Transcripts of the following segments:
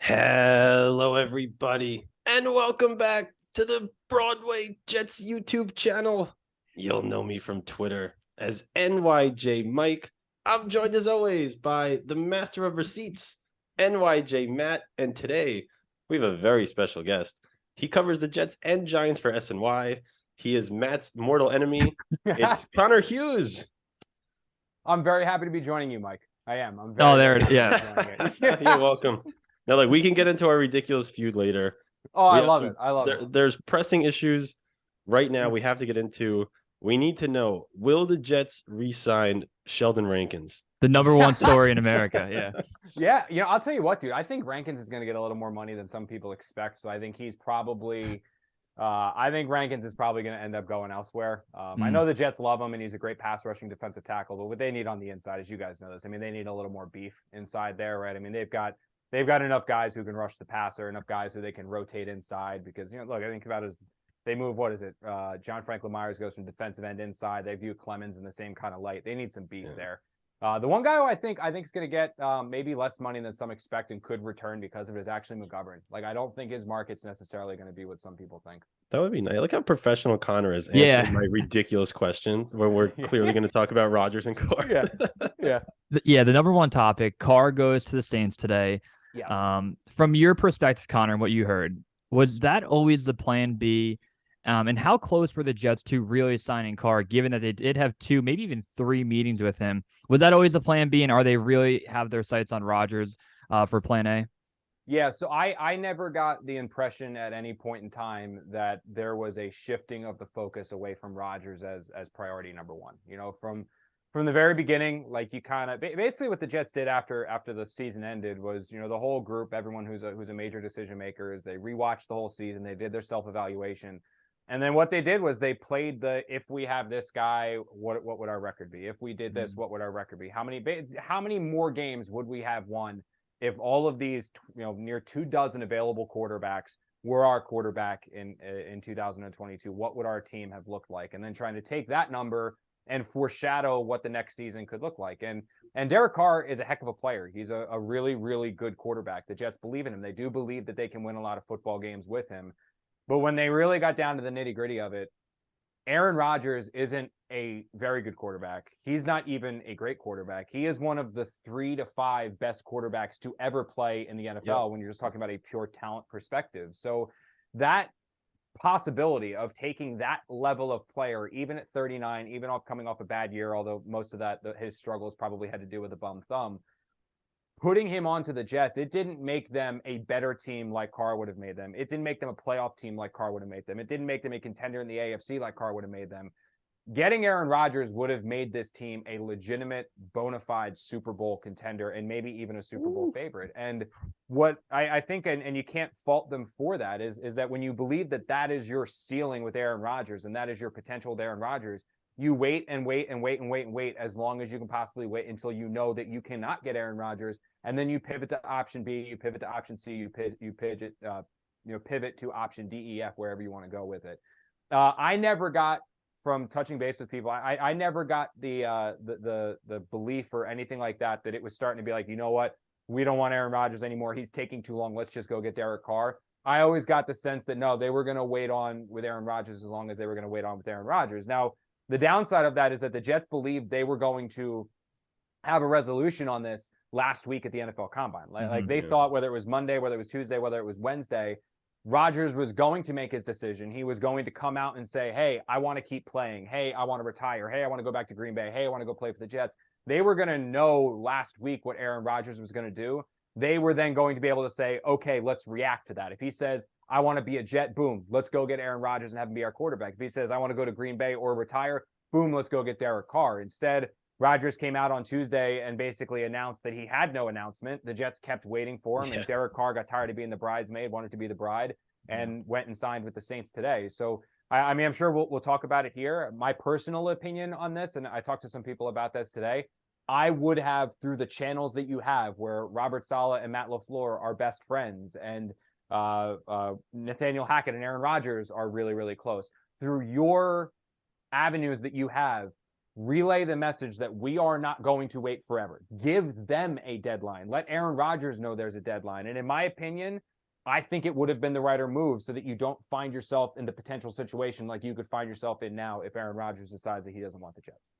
Hello, everybody, and welcome back to the Broadway Jets YouTube channel. You'll know me from Twitter as NYJ Mike. I'm joined as always by the master of receipts, NYJ Matt, and today we have a very special guest. He covers the Jets and Giants for SNY. He is Matt's mortal enemy. It's Connor Hughes. I'm very happy to be joining you, Mike. I am. I'm very. There it is. Yeah. You're welcome. Now, we can get into our ridiculous feud later. I love it. There's pressing issues right now we have to get into. We need to know, will the Jets re-sign Sheldon Rankins? The number one story in America. Yeah. Yeah. I'll tell you what, dude. I think Rankins is going to get a little more money than some people expect. So I think he's probably. I think Rankins is probably going to end up going elsewhere. I know the Jets love him, and he's a great pass rushing defensive tackle. But what they need on the inside, as you guys know this, I mean, they need a little more beef inside there, right? I mean, they've got enough guys who can rush the passer, enough guys who they can rotate inside. Because look, I think about it as they move. What is it? John Franklin Myers goes from defensive end inside. They view Clemens in the same kind of light. They need some beef there. The one guy who I think is going to get maybe less money than some expect and could return because of it is actually McGovern. Like, I don't think his market's necessarily going to be what some people think. That would be nice. Look how professional Connor is answering my ridiculous question where we're clearly going to talk about Rodgers and Carr. The number one topic, Carr goes to the Saints today. Yes. From your perspective, Connor, and what you heard, was that always the plan B? And how close were the Jets to really signing Carr, given that they did have 2, maybe even 3 meetings with him? Was that always the plan B, and are they really have their sights on Rodgers for plan A? Yeah, so I never got the impression at any point in time that there was a shifting of the focus away from Rodgers as priority number one. From the very beginning, like, you kind of basically what the Jets did after the season ended was, the whole group, everyone who's a major decision maker, is they rewatched the whole season, they did their self-evaluation. And then what they did was they played if we have this guy, what would our record be? If we did this, what would our record be? How many more games would we have won if all of these, near 24 available quarterbacks were our quarterback in 2022? What would our team have looked like? And then trying to take that number and foreshadow what the next season could look like. And Derek Carr is a heck of a player. He's a really, really good quarterback. The Jets believe in him. They do believe that they can win a lot of football games with him. But when they really got down to the nitty-gritty of it, Aaron Rodgers isn't a very good quarterback. He's not even a great quarterback. He is one of the 3 to 5 best quarterbacks to ever play in the NFL when you're just talking about a pure talent perspective. So that possibility of taking that level of player, even at 39, even coming off a bad year, although most of that, his struggles probably had to do with a bum thumb, putting him onto the Jets, it didn't make them a better team like Carr would have made them. It didn't make them a playoff team like Carr would have made them. It didn't make them a contender in the AFC like Carr would have made them. Getting Aaron Rodgers would have made this team a legitimate, bona fide Super Bowl contender and maybe even a Super Bowl favorite. And what I think, and you can't fault them for that, is that when you believe that is your ceiling with Aaron Rodgers and that is your potential with Aaron Rodgers, you wait and wait and wait and wait and wait as long as you can possibly wait until you know that you cannot get Aaron Rodgers, and then you pivot to option B, you pivot to option C, you pivot to option D, E, F, wherever you want to go with it. I never got, from touching base with people, I never got the belief or anything like that it was starting to be like, you know what, we don't want Aaron Rodgers anymore. He's taking too long. Let's just go get Derek Carr. I always got the sense that no, they were going to wait on with Aaron Rodgers as long as they were going to wait on with Aaron Rodgers. Now, the downside of that is that the Jets believed they were going to have a resolution on this last week at the NFL Combine. Like they thought, whether it was Monday, whether it was Tuesday, whether it was Wednesday, Rodgers was going to make his decision. He was going to come out and say, hey, I want to keep playing. Hey, I want to retire. Hey, I want to go back to Green Bay. Hey, I want to go play for the Jets. They were going to know last week what Aaron Rodgers was going to do. They were then going to be able to say, okay, let's react to that. If he says, I want to be a Jet, boom, let's go get Aaron Rodgers and have him be our quarterback. If he says, I want to go to Green Bay or retire, boom, let's go get Derek Carr. Instead, Rodgers came out on Tuesday and basically announced that he had no announcement. The Jets kept waiting for him, and Derek Carr got tired of being the bridesmaid, wanted to be the bride, and went and signed with the Saints today. So, I mean, I'm sure we'll talk about it here. My personal opinion on this, and I talked to some people about this today, I would have, through the channels that you have, where Robert Saleh and Matt LaFleur are best friends, and Nathaniel Hackett and Aaron Rodgers are really, really close. Through your avenues that you have, relay the message that we are not going to wait forever. Give them a deadline. Let Aaron Rodgers know there's a deadline. And in my opinion, I think it would have been the righter move so that you don't find yourself in the potential situation like you could find yourself in now if Aaron Rodgers decides that he doesn't want the Jets.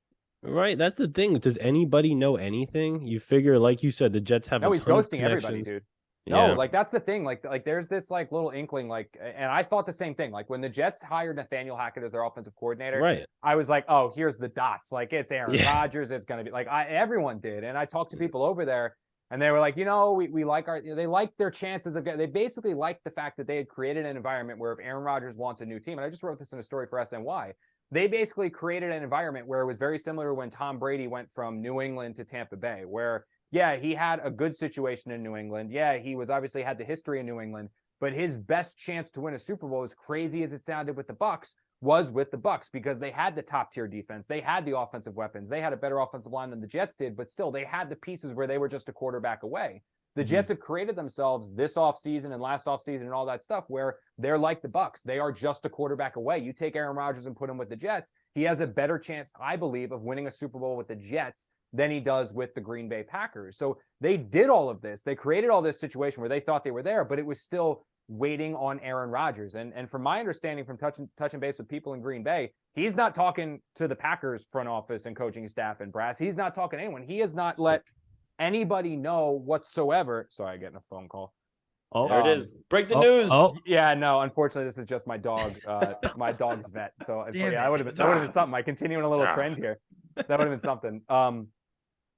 Right, that's the thing. Does anybody know anything? You figure, like you said, the Jets have No, a he's ton of ghosting everybody, connections. dude. Yeah. No, like that's the thing. Like there's this like little inkling, like, and I thought the same thing. Like when the Jets hired Nathaniel Hackett as their offensive coordinator, Right. I was like, oh, here's the dots. Like it's Aaron Yeah. Rodgers. It's gonna be like everyone did. And I talked to people over there, and they were like, we like they like their chances of getting. They basically liked the fact that they had created an environment where if Aaron Rodgers wants a new team, and I just wrote this in a story for SNY. They basically created an environment where it was very similar when Tom Brady went from New England to Tampa Bay, where yeah, he had a good situation in New England. Yeah, he was obviously had the history in New England, but his best chance to win a Super Bowl, as crazy as it sounded with the Bucs, was with the Bucs because they had the top tier defense. They had the offensive weapons. They had a better offensive line than the Jets did, but still they had the pieces where they were just a quarterback away. The Jets have created themselves this offseason and last offseason and all that stuff where they're like the Bucs. They are just a quarterback away. You take Aaron Rodgers and put him with the Jets, he has a better chance, I believe, of winning a Super Bowl with the Jets than he does with the Green Bay Packers. So they did all of this. They created all this situation where they thought they were there, but it was still waiting on Aaron Rodgers. And from my understanding from touching base with people in Green Bay, he's not talking to the Packers front office and coaching staff and brass. He's not talking to anyone. He has not let anybody know whatsoever. Sorry, I'm getting a phone call. Oh, there it is. Break the news. Oh, Yeah, no, unfortunately, this is just my dog, my dog's vet. So yeah, that would have been something. I continue on a little trend here. That would have been something.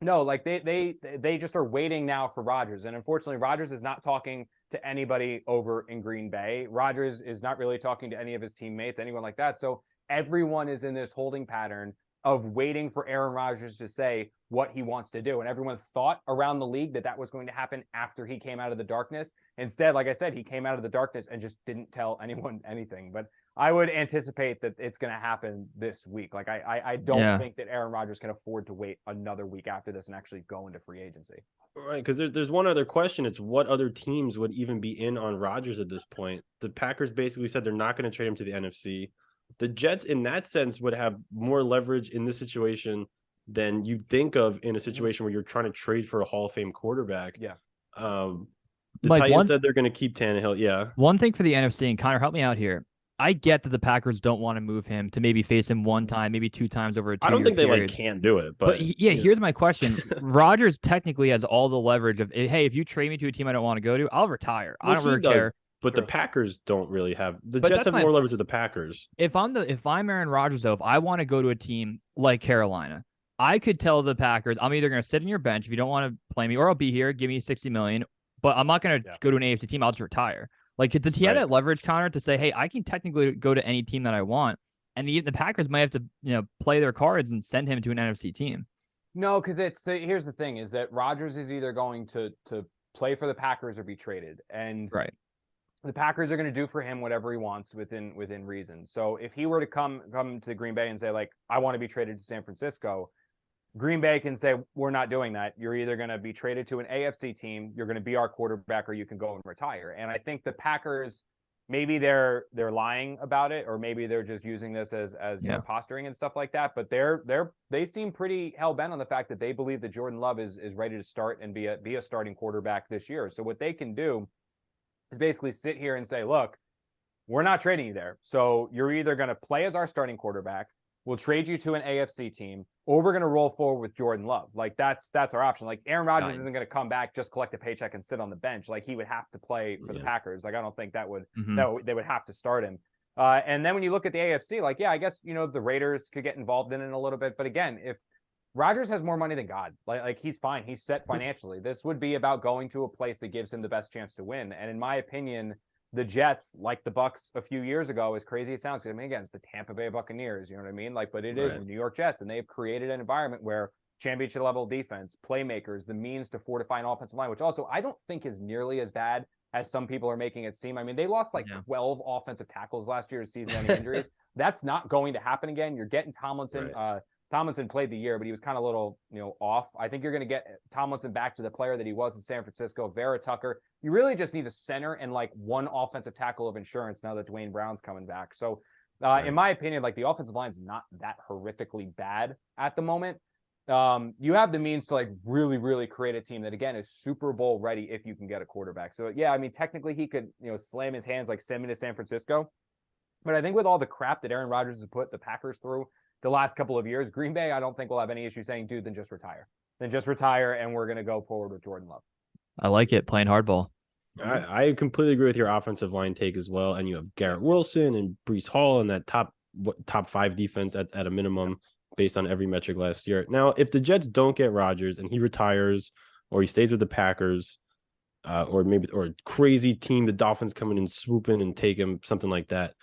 No, like they just are waiting now for Rodgers. And unfortunately, Rodgers is not talking to anybody over in Green Bay. Rodgers is not really talking to any of his teammates, anyone like that. So everyone is in this holding pattern of waiting for Aaron Rodgers to say what he wants to do. And everyone thought around the league that was going to happen after he came out of the darkness. Instead, like I said, he came out of the darkness and just didn't tell anyone anything. But I would anticipate that it's going to happen this week. Like I don't think that Aaron Rodgers can afford to wait another week after this and actually go into free agency. Right, because there's one other question. It's what other teams would even be in on Rodgers at this point? The Packers basically said they're not going to trade him to the NFC. The Jets, in that sense, would have more leverage in this situation than you'd think of in a situation where you're trying to trade for a Hall of Fame quarterback. Yeah. The Mike, Titans said they're going to keep Tannehill. Yeah. One thing for the NFC, and Connor, help me out here. I get that the Packers don't want to move him to maybe face him one time, maybe two times over a 2-year I don't think period. they can't do it, but here's my question. Rodgers technically has all the leverage of, hey, if you trade me to a team I don't want to go to, I'll retire. I don't really care. But the Packers don't really have Jets have more leverage with the Packers. If I'm Aaron Rodgers, though, if I want to go to a team like Carolina, I could tell the Packers, I'm either going to sit in your bench if you don't want to play me, or I'll be here, give me $60 million, but I'm not going to go to an AFC team. I'll just retire. Like, does he have that leverage, Connor, to say, hey, I can technically go to any team that I want, and the Packers might have to, play their cards and send him to an NFC team? No, because here's the thing: is that Rodgers is either going to play for the Packers or be traded, and right. The Packers are going to do for him whatever he wants within reason. So if he were to come to Green Bay and say, like, I want to be traded to San Francisco, Green Bay can say, we're not doing that. You're either going to be traded to an AFC team, you're going to be our quarterback, or you can go and retire. And I think the Packers, maybe they're lying about it, or maybe they're just using this as posturing and stuff like that. But they seem pretty hell bent on the fact that they believe that Jordan Love is ready to start and be a starting quarterback this year. So what they can do is basically sit here and say, look, we're not trading you there. So you're either going to play as our starting quarterback, we'll trade you to an AFC team, or we're going to roll forward with Jordan Love. Like that's our option. Like Aaron Rodgers isn't going to come back, just collect a paycheck and sit on the bench. Like he would have to play for the Packers. Like I don't think that would they would have to start him. And then when you look at the AFC, like, yeah, I guess, the Raiders could get involved in it a little bit. But again, if Rodgers has more money than God, like he's fine. He's set financially. This would be about going to a place that gives him the best chance to win. And in my opinion, the Jets, like the Bucs a few years ago, as crazy as it sounds, I mean, again, it's the Tampa Bay Buccaneers, you know what I mean? Like, but it is the New York Jets, and they've created an environment where championship level defense, playmakers, the means to fortify an offensive line, which also I don't think is nearly as bad as some people are making it seem. I mean, they lost 12 offensive tackles last year to season-ending injuries. That's not going to happen again. You're getting Tomlinson. Tomlinson played the year, but he was kind of a little, off. I think you're going to get Tomlinson back to the player that he was in San Francisco. Vera Tucker. You really just need a center and like one offensive tackle of insurance now that Dwayne Brown's coming back. So In my opinion, like the offensive line is not that horrifically bad at the moment. You have the means to like really, really create a team that again is Super Bowl ready if you can get a quarterback. So yeah, I mean, technically he could, slam his hands, like send me to San Francisco. But I think with all the crap that Aaron Rodgers has put the Packers through the last couple of years, Green Bay, I don't think we'll have any issue saying, dude, then just retire. And we're going to go forward with Jordan Love. I like it, playing hardball. I completely agree with your offensive line take as well. And you have Garrett Wilson and Breece Hall in that top 5 defense at a minimum based on every metric last year. Now, if the Jets don't get Rodgers and he retires or he stays with the Packers, or a crazy team, the Dolphins come in and swoop in and take him, something like that.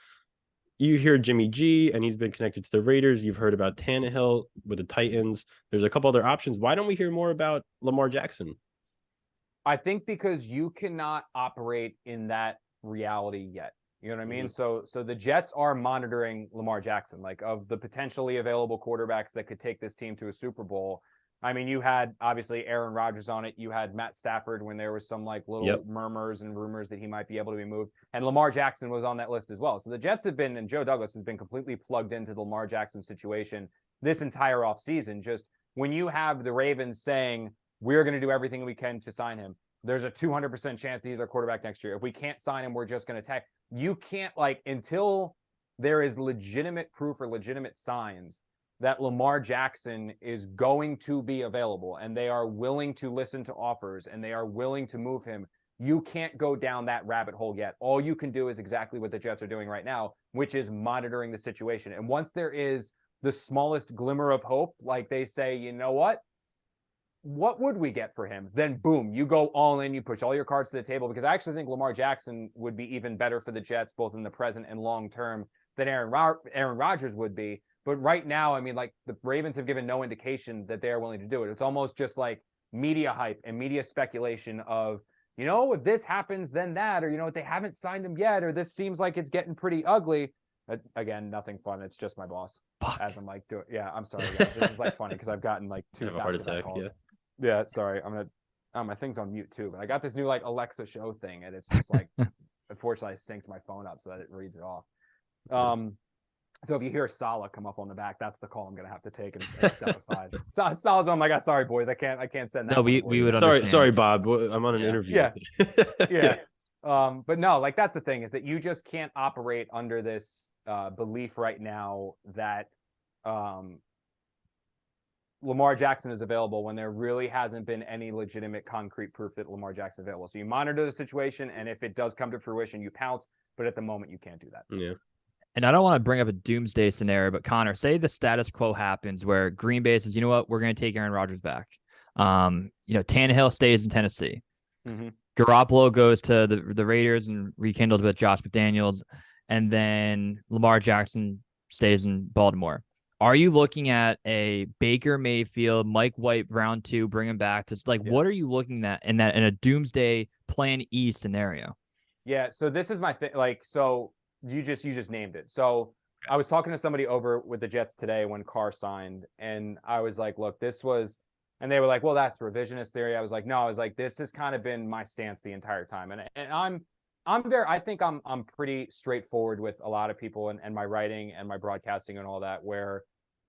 You hear Jimmy G, and he's been connected to the Raiders. You've heard about Tannehill with the Titans. There's a couple other options. Why don't we hear more about Lamar Jackson? I think because you cannot operate in that reality yet. You know what I mean? So the Jets are monitoring Lamar Jackson, like of the potentially available quarterbacks that could take this team to a Super Bowl. I mean, you had obviously Aaron Rodgers on it. You had Matt Stafford when there was some like little murmurs and rumors that he might be able to be moved. And Lamar Jackson was on that list as well. So the Jets have been, and Joe Douglas has been completely plugged into the Lamar Jackson situation this entire offseason. Just when you have the Ravens saying, we're going to do everything we can to sign him, there's a 200% chance he's our quarterback next year. If we can't sign him, we're just going to tag. You can't, like, until there is legitimate proof or legitimate signs that Lamar Jackson is going to be available and they are willing to listen to offers and they are willing to move him, you can't go down that rabbit hole yet. All you can do is exactly what the Jets are doing right now, which is monitoring the situation. And once there is the smallest glimmer of hope, like they say, you know what would we get for him? Then boom, you go all in, you push all your cards to the table, because I actually think Lamar Jackson would be even better for the Jets, both in the present and long term, than Aaron Rodgers would be. But right now, I mean, like the Ravens have given no indication that they are willing to do it. It's almost just like media hype and media speculation of, if this happens, then that, or, they haven't signed him yet, or this seems like it's getting pretty ugly. But again, nothing fun. It's just my boss. As I'm like, yeah, I'm sorry, guys. This is like funny because I've gotten like 2 heart attack. Calls. Yeah, sorry. My thing's on mute too, but I got this new like Alexa show thing, and it's just like, unfortunately, I synced my phone up so that it reads it off. So if you hear Salah come up on the back, that's the call I'm gonna have to take and step aside. Salah's on. I'm like, sorry boys, I can't send that. No, we would sorry, Bob. I'm on an interview. Yeah. But no, like that's the thing, is that you just can't operate under this belief right now that Lamar Jackson is available when there really hasn't been any legitimate concrete proof that Lamar Jackson is available. So you monitor the situation, and if it does come to fruition, you pounce. But at the moment, you can't do that. Yeah. And I don't want to bring up a doomsday scenario, but Connor, say the status quo happens where Green Bay says, you know what, we're going to take Aaron Rodgers back. Tannehill stays in Tennessee. Mm-hmm. Garoppolo goes to the Raiders and rekindles with Josh McDaniels, and then Lamar Jackson stays in Baltimore. Are you looking at a Baker Mayfield, Mike White round 2, bring him back? What are you looking at in a doomsday plan E scenario? Yeah, so this is my thing. Like, so you just named it. So I was talking to somebody over with the Jets today when Carr signed, and I was like, look, and they were like, well, that's revisionist theory. I was like, no, this has kind of been my stance the entire time. And I think I'm pretty straightforward with a lot of people and my writing and my broadcasting and all that, where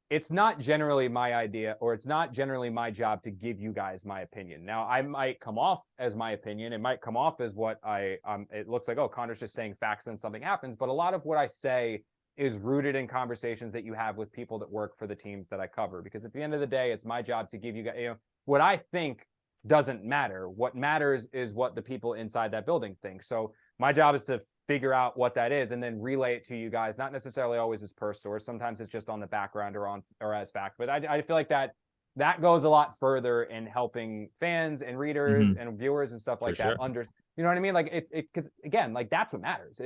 it's not generally my idea, or it's not generally my job to give you guys my opinion. Now, I might come off as my opinion. It might come off as what it looks like, oh, Connor's just saying facts and something happens. But a lot of what I say is rooted in conversations that you have with people that work for the teams that I cover. Because at the end of the day, it's my job to give you guys, what I think doesn't matter. What matters is what the people inside that building think. So my job is to figure out what that is and then relay it to you guys, not necessarily always as per source. Sometimes it's just on the background or as fact. But I feel like that goes a lot further in helping fans and readers and viewers and stuff like that. Sure. You know what I mean? Like because again, like that's what matters.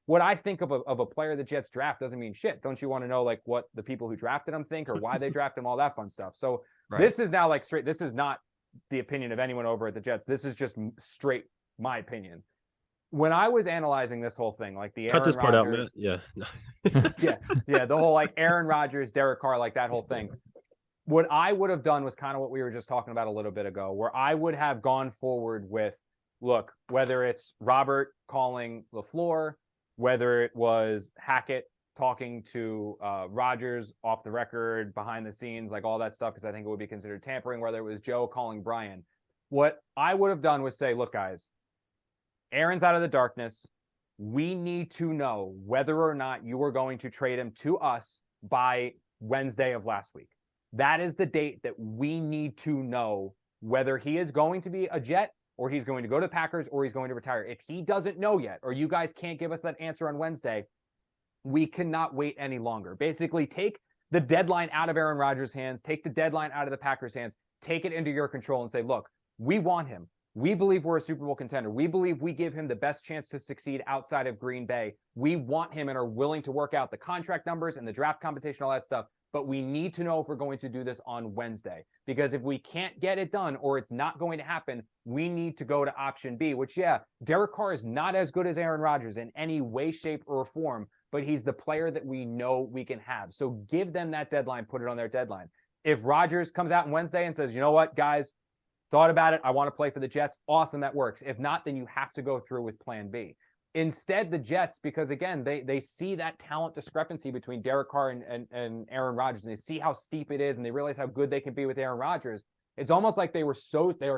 What I think of a player the Jets draft doesn't mean shit. Don't you want to know like what the people who drafted him think or why they drafted him, all that fun stuff. So This is now like straight. This is not the opinion of anyone over at the Jets. This is just straight my opinion. When I was analyzing this whole thing, like the cut this part out, Matt. Yeah. yeah, the whole like Aaron Rodgers, Derek Carr, like that whole thing. What I would have done was kind of what we were just talking about a little bit ago, where I would have gone forward with, look, whether it's Robert calling LaFleur, whether it was Hackett talking to Rodgers off the record, behind the scenes, like all that stuff, because I think it would be considered tampering, whether it was Joe calling Brian. What I would have done was say, look, guys, Aaron's out of the darkness. We need to know whether or not you are going to trade him to us by Wednesday of last week. That is the date that we need to know whether he is going to be a Jet or he's going to go to the Packers or he's going to retire. If he doesn't know yet, or you guys can't give us that answer on Wednesday, we cannot wait any longer. Basically, take the deadline out of Aaron Rodgers' hands, take the deadline out of the Packers' hands, take it into your control and say, look, we want him. We believe we're a Super Bowl contender. We believe we give him the best chance to succeed outside of Green Bay. We want him and are willing to work out the contract numbers and the draft compensation, all that stuff. But we need to know if we're going to do this on Wednesday. Because if we can't get it done or it's not going to happen, we need to go to option B, which, yeah, Derek Carr is not as good as Aaron Rodgers in any way, shape, or form, but he's the player that we know we can have. So give them that deadline, put it on their deadline. If Rodgers comes out on Wednesday and says, you know what, guys, thought about it, I want to play for the Jets, awesome, that works. If not, then you have to go through with plan B. Instead, the Jets, because again, they see that talent discrepancy between Derek Carr and Aaron Rodgers, and they see how steep it is, and they realize how good they can be with Aaron Rodgers. It's almost like they are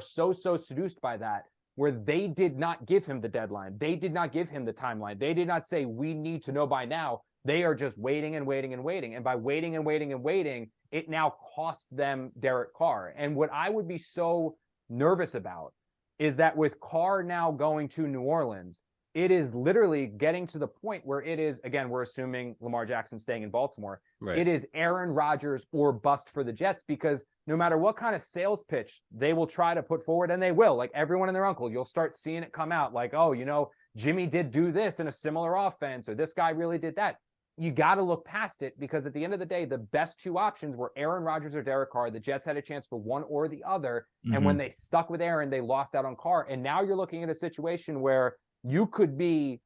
so seduced by that, where they did not give him the deadline. They did not give him the timeline. They did not say, we need to know by now. They are just waiting and waiting and waiting. And by waiting and waiting and waiting, it now cost them Derek Carr. And what I would be so nervous about is that with Carr now going to New Orleans, it is literally getting to the point where it is, again, we're assuming Lamar Jackson staying in Baltimore. Right. It is Aaron Rodgers or bust for the Jets, because no matter what kind of sales pitch they will try to put forward, and they will, like everyone and their uncle, you'll start seeing it come out like, oh, you know, Jimmy did do this in a similar offense, or this guy really did that. You got to look past it, because at the end of the day, the best two options were Aaron Rodgers or Derek Carr. The Jets had a chance for one or the other. Mm-hmm. And when they stuck with Aaron, they lost out on Carr. And now you're looking at a situation where you could be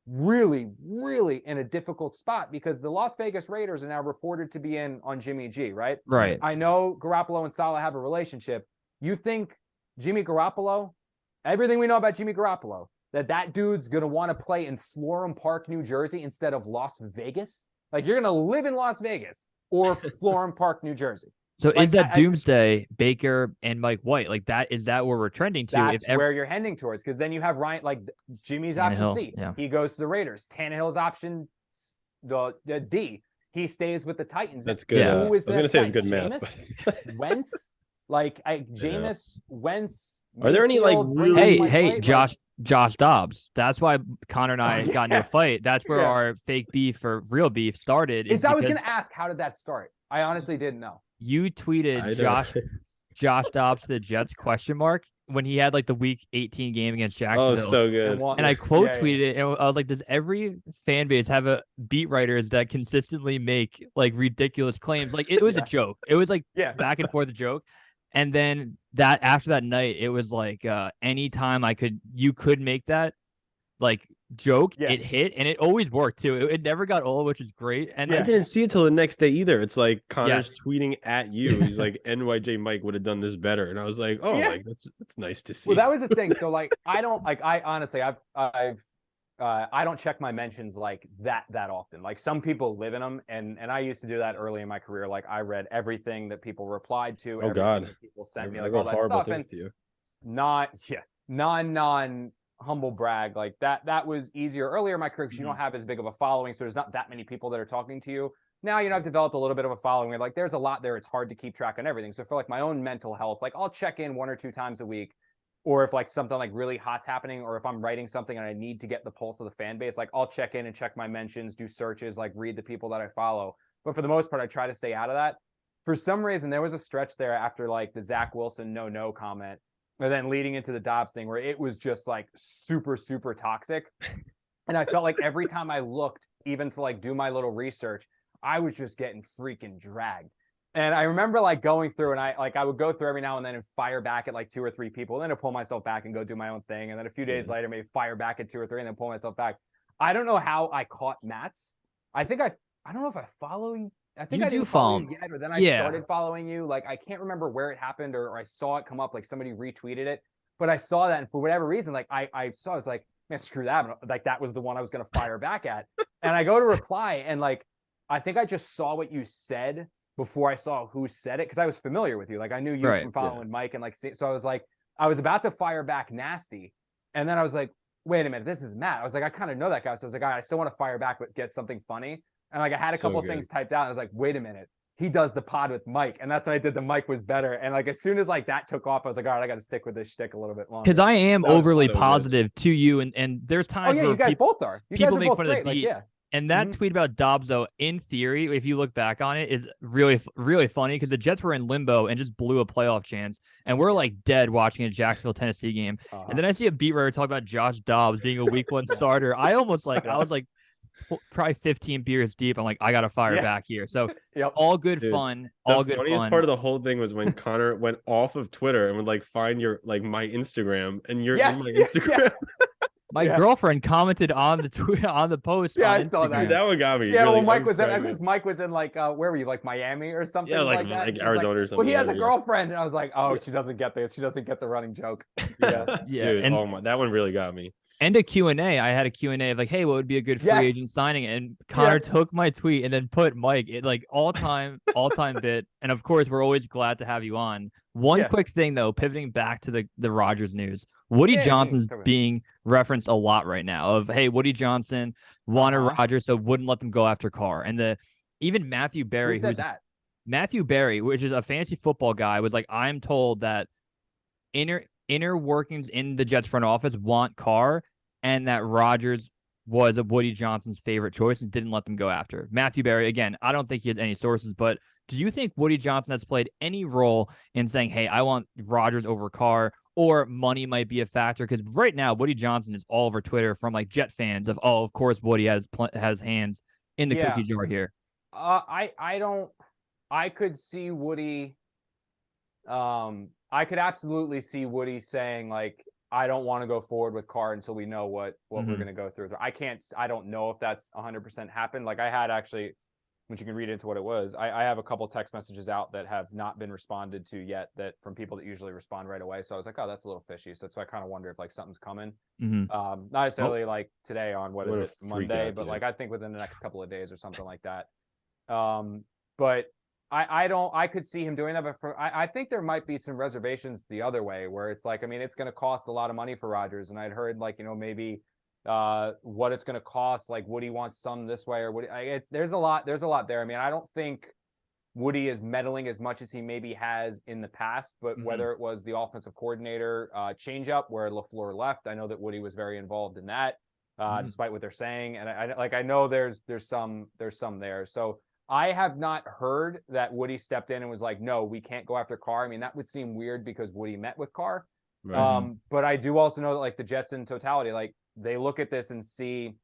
really, really in a difficult spot, because the Las Vegas Raiders are now reported to be in on Jimmy G, right? Right. I know Garoppolo and Saleh have a relationship. You think Jimmy Garoppolo, everything we know about Jimmy Garoppolo, that dude's going to want to play in Florham Park, New Jersey instead of Las Vegas? Like, you're going to live in Las Vegas or Florham Park, New Jersey. So like, is that doomsday Baker and Mike White? Like, that is that where we're trending to? That's where you're heading towards, because then you have Ryan, like Jimmy's option C. Yeah. He goes to the Raiders. Tannehill's option the D. He stays with the Titans. That's good. Who is I was going to say it was good math. Wentz? Like, Jameis, Wentz. Are there any, like, really... Hey, Josh Dobbs. That's why Connor and I got into a fight. That's where our fake beef or real beef started. I was going to ask, how did that start? I honestly didn't know. You tweeted Josh Dobbs to the Jets ? When he had like the week 18 game against Jacksonville. Oh, so good. And I quote tweeted it, and I was like, does every fan base have a beat writers that consistently make like ridiculous claims? Like, it was a joke. It was like back and forth a joke. And then after that night, it was like anytime you could make that like joke, it hit, and it always worked too. It never got old, which is great. And I didn't see it till the next day either. It's like Connor's tweeting at you. He's like, NYJ Mike would have done this better, and I was like, oh, like that's nice to see. Well, that was the thing. So like, I honestly, I don't check my mentions like that often. Like, some people live in them, and I used to do that early in my career. Like, I read everything that people replied to. Oh God, people sent me like all that stuff, and to you. non humble brag like that was easier earlier in my career, because you don't have as big of a following, so there's not that many people that are talking to you. Now, you know, I've developed a little bit of a following. Like, there's a lot there. It's hard to keep track on everything. So for like my own mental health, like I'll check in 1 or 2 times a week. Or if like something like really hot's happening, or if I'm writing something and I need to get the pulse of the fan base, like I'll check in and check my mentions, do searches, like read the people that I follow. But for the most part, I try to stay out of that. For some reason, there was a stretch there after like the Zach Wilson no comment, and then leading into the Dobbs thing, where it was just like super, super toxic. And I felt like every time I looked, even to like do my little research, I was just getting freaking dragged. And I remember like going through, and I would go through every now and then and fire back at like 2 or 3 people, and then I'd pull myself back and go do my own thing. And then a few days later, maybe fire back at 2 or 3 and then pull myself back. I don't know how I caught Matt's. I don't know if I follow you. I think I do follow you yet, or then I started following you. Like, I can't remember where it happened, or I saw it come up, like somebody retweeted it. But I saw that, and for whatever reason, like I saw, I was like, man, screw that. Like, that was the one I was going to fire back at. And I go to reply, and like, I think I just saw what you said before I saw who said it, because I was familiar with you. Like I knew you from following Mike, and like, so I was like, I was about to fire back nasty, and then I was like, wait a minute, this is Matt. I was like, I kind of know that guy, so I was like, all right, I still want to fire back, but get something funny. And like, I had a couple of things typed out. And I was like, wait a minute, he does the pod with Mike, and that's when I did the Mike was better. And like, as soon as like that took off, I was like, all right, I got to stick with this shtick a little bit longer. Because I am overly positive to you, and there's times where you guys both are. You people guys are make both fun great. of the beat. Like, yeah. And that tweet about Dobbs, though, in theory, if you look back on it, is really, really funny because the Jets were in limbo and just blew a playoff chance. And we're like dead watching a Jacksonville, Tennessee game. And then I see a beat writer talk about Josh Dobbs being a week one starter. I almost like, I was like probably 15 beers deep. I'm like, I got to fire back here. So all good fun. All good fun. The funniest part of the whole thing was when Connor went off of Twitter and would like find your, like my Instagram, and you're in my Instagram. My girlfriend commented on the tweet on the post. Yeah, on I saw that. Dude, that one got me. Yeah, well, Mike was in, because Mike was in like, where were you? Like Miami or something? Yeah, like that. like Arizona or something. Well, he has a girlfriend, and I was like, oh, she doesn't get the running joke. Yeah, dude. And, oh my, that one really got me. And a Q&A. I had a Q&A of like, hey, what would be a good free agent signing? And Connor took my tweet and then put Mike, it like all time bit. And of course, we're always glad to have you on. One quick thing though, pivoting back to the Rodgers news. Woody Johnson's being referenced a lot right now of, hey, Woody Johnson wanted Rodgers, so wouldn't let them go after Carr. And even Matthew Berry, who said that? Matthew Berry, which is a fantasy football guy, was like, I'm told that inner workings in the Jets front office want Carr, and that Rodgers was a Woody Johnson's favorite choice and didn't let them go after. Matthew Berry, again, I don't think he has any sources, but do you think Woody Johnson has played any role in saying, hey, I want Rodgers over Carr, or money might be a factor? Because right now, Woody Johnson is all over Twitter from like Jet fans of, oh, of course, Woody has hands in the cookie jar here. I could see Woody. I could absolutely see Woody saying like, I don't want to go forward with Carr until we know what we're going to go through. I don't know if that's 100% happened. Like I had actually, which you can read into what it was. I have a couple text messages out that have not been responded to yet, that from people that usually respond right away. So I was like, oh, that's a little fishy. So I kind of wonder if like something's coming. Not necessarily like today on what is it, Monday, but like I think within the next couple of days or something like that. But I could see him doing that, but I think there might be some reservations the other way, where it's like, I mean, it's going to cost a lot of money for Rodgers, and I'd heard like, maybe what it's going to cost, like Woody wants some this way, or Woody, there's a lot there. I mean, I don't think Woody is meddling as much as he maybe has in the past, but whether it was the offensive coordinator change-up where LaFleur left, I know that Woody was very involved in that, despite what they're saying, and I know there's some there. So I have not heard that Woody stepped in and was like, no, we can't go after Carr. I mean, that would seem weird because Woody met with Carr. Right. But I do also know that like the Jets in totality, like they look at this and see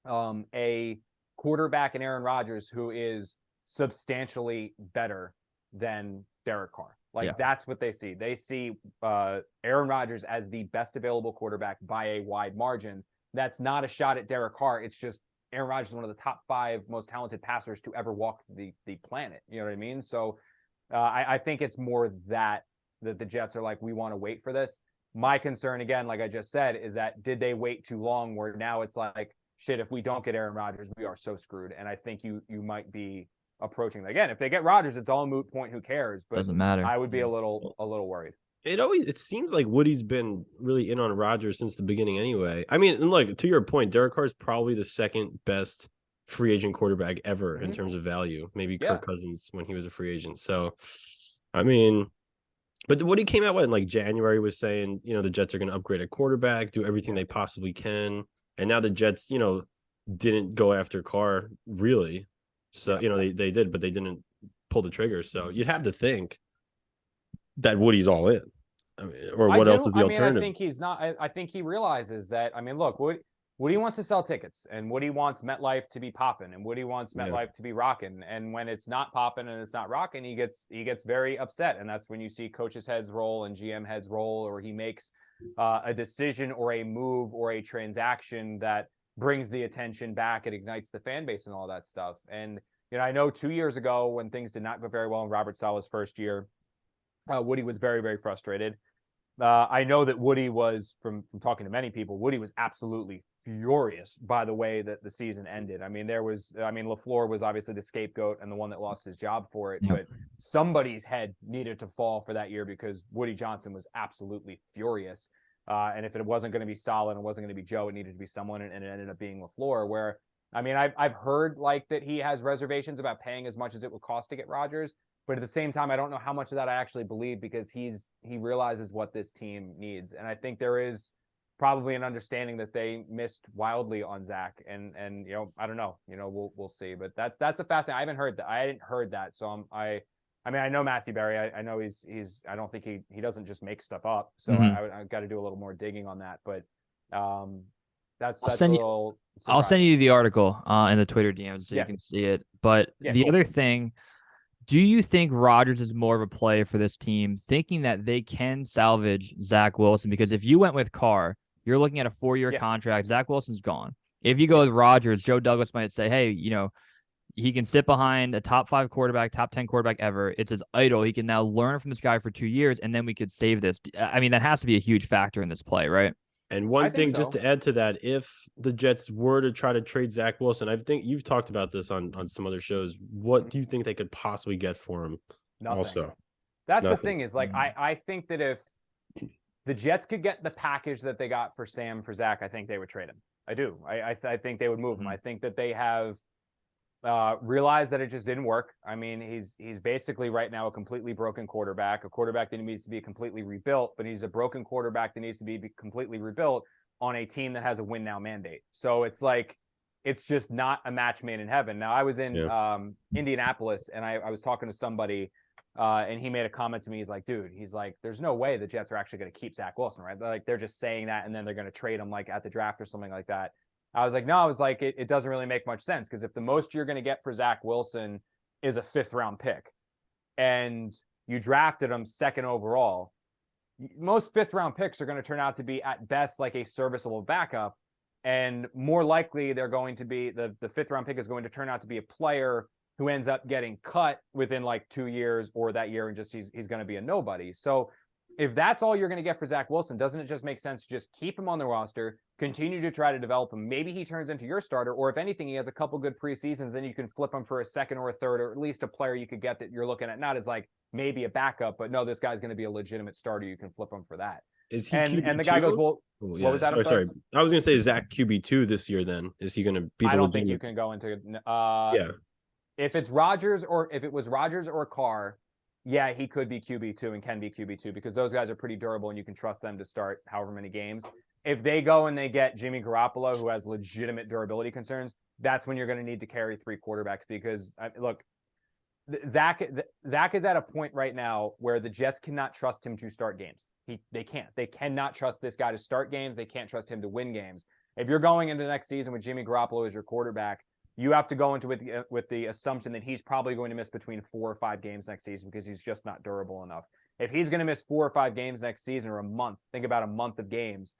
a quarterback in Aaron Rodgers who is substantially better than Derek Carr. Like that's what they see. They see Aaron Rodgers as the best available quarterback by a wide margin. That's not a shot at Derek Carr. It's just Aaron Rodgers is one of the top 5 most talented passers to ever walk the planet. You know what I mean? So I think it's more that the Jets are like, we want to wait for this. My concern, again, like I just said, is that did they wait too long, where now it's like, shit, if we don't get Aaron Rodgers, we are so screwed. And I think you might be approaching that. Again, if they get Rodgers, it's all a moot point. Who cares? But doesn't matter. I would be a little worried. It seems like Woody's been really in on Rodgers since the beginning anyway. I mean, and look, to your point, Derek Carr is probably the second best free agent quarterback ever in terms of value. Maybe Kirk Cousins when he was a free agent. So, I mean, but Woody came out in like January was saying, the Jets are going to upgrade a quarterback, do everything they possibly can. And now the Jets, didn't go after Carr really. So, they did, but they didn't pull the trigger. So you'd have to think that Woody's all in. I mean, or what else is the alternative? I think he's not. I think he realizes that. I mean, look, Woody wants to sell tickets, and Woody wants MetLife to be popping, and Woody wants MetLife to be rocking. And when it's not popping and it's not rocking, he gets very upset, and that's when you see coaches' heads roll and GM heads roll, or he makes a decision or a move or a transaction that brings the attention back. It ignites the fan base and all that stuff. And I know 2 years ago when things did not go very well in Robert Saleh's first year, Woody was very, very frustrated. I know that Woody was, from talking to many people, Woody was absolutely furious by the way that the season ended. I mean, LaFleur was obviously the scapegoat and the one that lost his job for it, but somebody's head needed to fall for that year because Woody Johnson was absolutely furious. And if it wasn't going to be Saleh and it wasn't going to be Joe, it needed to be someone, and it ended up being LaFleur. Where, I mean, I've heard like that he has reservations about paying as much as it would cost to get Rodgers, but at the same time, I don't know how much of that I actually believe because he realizes what this team needs, and I think there is probably an understanding that they missed wildly on Zach, and I don't know, we'll see, but that's a fascinating. I hadn't heard that, so I mean, I know Matthew Berry. I know he's. I don't think he doesn't just make stuff up. So I got to do a little more digging on that. But that's a little. I'll send you the article in the Twitter DMs so you can see it. But the other thing, do you think Rodgers is more of a play for this team, thinking that they can salvage Zach Wilson? Because if you went with Carr, you're looking at a 4-year contract. Zach Wilson's gone. If you go with Rodgers, Joe Douglas might say, hey, he can sit behind a top 5 quarterback, top 10 quarterback ever. It's his idol. He can now learn from this guy for 2 years, and then we could save this. I mean, that has to be a huge factor in this play, right? And one thing, just to add to that, if the Jets were to try to trade Zach Wilson, I think you've talked about this on some other shows. What do you think they could possibly get for him? Nothing. Also, that's the thing is, like, I think that if the Jets could get the package that they got for Sam for Zach, I think they would trade him. I do. I think they would move him. I think that they have realized that it just didn't work. I mean, he's basically right now a completely broken quarterback, a quarterback that needs to be completely rebuilt, but he's a broken quarterback that needs to be completely rebuilt on a team that has a win now mandate. So it's like, it's just not a match made in heaven. Now, I was in Indianapolis, and I was talking to somebody, and he made a comment to me. He's like, dude, there's no way the Jets are actually going to keep Zach Wilson, right? Like, they're just saying that, and then they're going to trade him like at the draft or something like that. I was like, no, it doesn't really make much sense, because if the most you're going to get for Zach Wilson is a 5th round pick and you drafted him 2nd overall, most 5th round picks are going to turn out to be at best like a serviceable backup. And more likely they're going to be the 5th round pick is going to turn out to be a player who ends up getting cut within like 2 years or that year. And just, he's going to be a nobody. So if that's all you're going to get for Zach Wilson, doesn't it just make sense to just keep him on the roster, continue to try to develop him? Maybe he turns into your starter, or if anything, he has a couple good preseasons, then you can flip him for a 2nd or a 3rd, or at least a player you could get that you're looking at not as like maybe a backup, but no, this guy's going to be a legitimate starter. You can flip him for that. Is he and the guy goes, well, what was that? Sorry. I was going to say Zach QB2 this year. Then is he going to be? I don't think you can go into. If it's Rodgers, or if it was Rodgers or Carr, yeah, he could be QB2 and can be QB2, because those guys are pretty durable and you can trust them to start however many games. If they go and they get Jimmy Garoppolo, who has legitimate durability concerns, that's when you're going to need to carry 3 quarterbacks, because look, Zach is at a point right now where the Jets cannot trust him to start games. They can't. They cannot trust this guy to start games. They can't trust him to win games. If you're going into the next season with Jimmy Garoppolo as your quarterback, you have to go into it with the assumption that he's probably going to miss between 4 or 5 games next season, because he's just not durable enough. If he's going to miss 4 or 5 games next season, or a month, think about a month of games,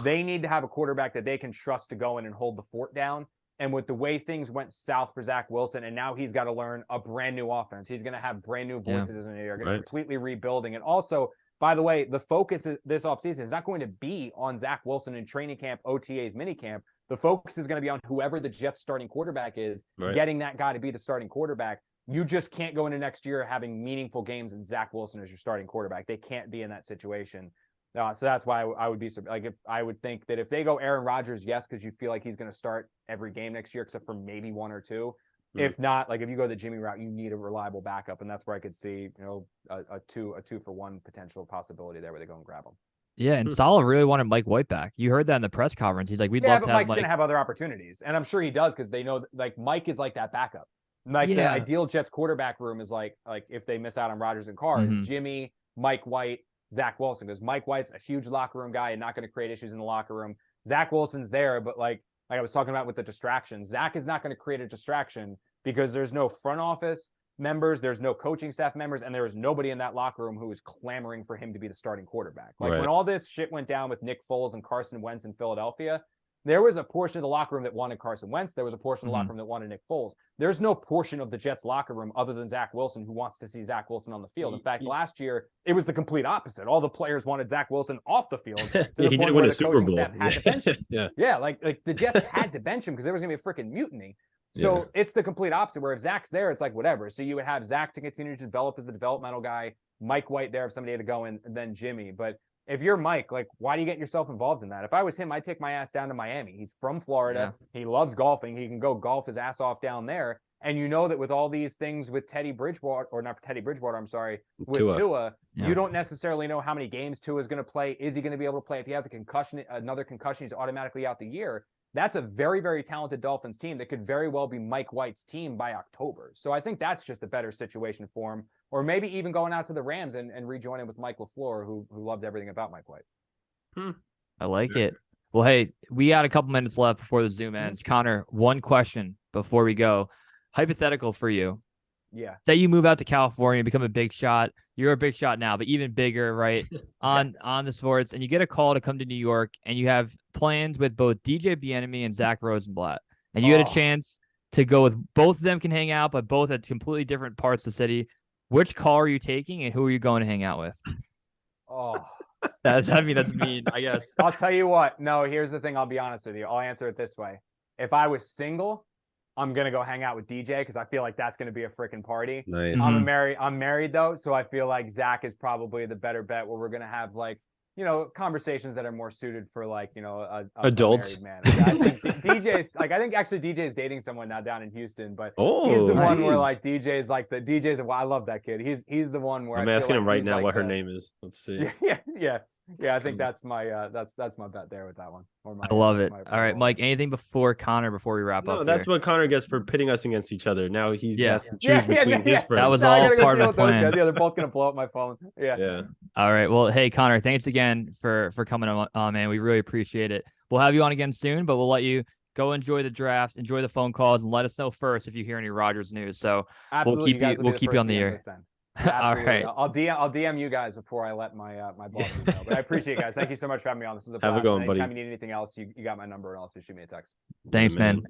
they need to have a quarterback that they can trust to go in and hold the fort down. And with the way things went south for Zach Wilson, and now he's got to learn a brand new offense. He's going to have brand new voices in the air, completely rebuilding. And also, by the way, the focus this offseason is not going to be on Zach Wilson in training camp, OTAs, minicamp. The focus is going to be on whoever the Jets starting quarterback is, getting that guy to be the starting quarterback. You just can't go into next year having meaningful games and Zach Wilson as your starting quarterback. They can't be in that situation. So that's why I would be like, if I would think that if they go Aaron Rodgers, yes, because you feel like he's going to start every game next year, except for maybe 1 or 2. If not, like if you go the Jimmy route, you need a reliable backup, and that's where I could see, a 2-for-1 potential possibility there where they go and grab him. Yeah, and Saleh really wanted Mike White back. You heard that in the press conference. He's like, we'd love to have Mike's going to have other opportunities, and I'm sure he does, because they know like Mike is like that backup. Like the ideal Jets quarterback room is like if they miss out on Rodgers and Carr, is Jimmy, Mike White, Zach Wilson, because Mike White's a huge locker room guy and not going to create issues in the locker room. Zach Wilson's there, but like I was talking about with the distractions, Zach is not going to create a distraction because there's no front office members, there's no coaching staff members, and there is nobody in that locker room who is clamoring for him to be the starting quarterback. Like when all this shit went down with Nick Foles and Carson Wentz in Philadelphia, There was a portion of the locker room that wanted Carson Wentz. There was a portion of the locker room that wanted Nick Foles. There's no portion of the Jets locker room other than Zach Wilson who wants to see Zach Wilson on the field. In fact, last year, it was the complete opposite. All the players wanted Zach Wilson off the field to the point where the coaching staff had to bench him. Yeah, like the Jets had to bench him because there was going to be a freaking mutiny. So it's the complete opposite, where if Zach's there, it's like whatever. So you would have Zach to continue to develop as the developmental guy, Mike White there if somebody had to go, and then Jimmy. But if you're Mike, like, why do you get yourself involved in that? If I was him, I'd take my ass down to Miami. He's from Florida. He loves golfing. He can go golf his ass off down there. And you know that with all these things with Teddy Bridgewater, or not Teddy Bridgewater, I'm sorry, with Tua, you don't necessarily know how many games Tua is going to play. Is he going to be able to play? If he has a concussion, another concussion, he's automatically out the year. That's a very, very talented Dolphins team that could very well be Mike White's team by October. So I think that's just a better situation for him. Or maybe even going out to the Rams and rejoining with Mike LaFleur, who loved everything about Mike White. I like it. Well, hey, we got a couple minutes left before the Zoom ends. Connor, one question before we go. Hypothetical for you. Yeah. Say you move out to California, become a big shot. You're a big shot now, but even bigger, right? on the sports, and you get a call to come to New York, and you have plans with both DJ Bieniemy and Zach Rosenblatt, and you had a chance to go with both of them can hang out, but both at completely different parts of the city. Which call are you taking, and who are you going to hang out with? That's mean, I guess. I'll tell you what. No, here's the thing. I'll be honest with you. I'll answer it this way. If I was single, I'm going to go hang out with DJ because I feel like that's going to be a freaking party. Nice. I'm married though. So I feel like Zach is probably the better bet, where we're going to have like, conversations that are more suited for like, adults. A married man. Yeah, I think DJ's like, I think actually DJ's dating someone now down in Houston, but he's the one where like DJ's like well, I love that kid. He's the one where I'm asking him right now what her name is. Let's see. Yeah. I think that's my that's my bet there with that one. I love it. All right, Mike. Anything before Connor before we wrap up? No, that's what Connor gets for pitting us against each other. Now he has to choose between his friends. That was all part of the plan. Yeah, they're both gonna blow up my phone. Yeah. All right. Well, hey Connor, thanks again for coming on, man. We really appreciate it. We'll have you on again soon, but we'll let you go enjoy the draft, enjoy the phone calls, and let us know first if you hear any Rodgers news. So absolutely, we'll keep you on the air. All right. I'll DM you guys before I let my bosses know. But I appreciate it, guys. Thank you so much for having me on. This was a blast. Have a good one, buddy. Anytime you need anything else, you got my number, and also shoot me a text. Thanks, man.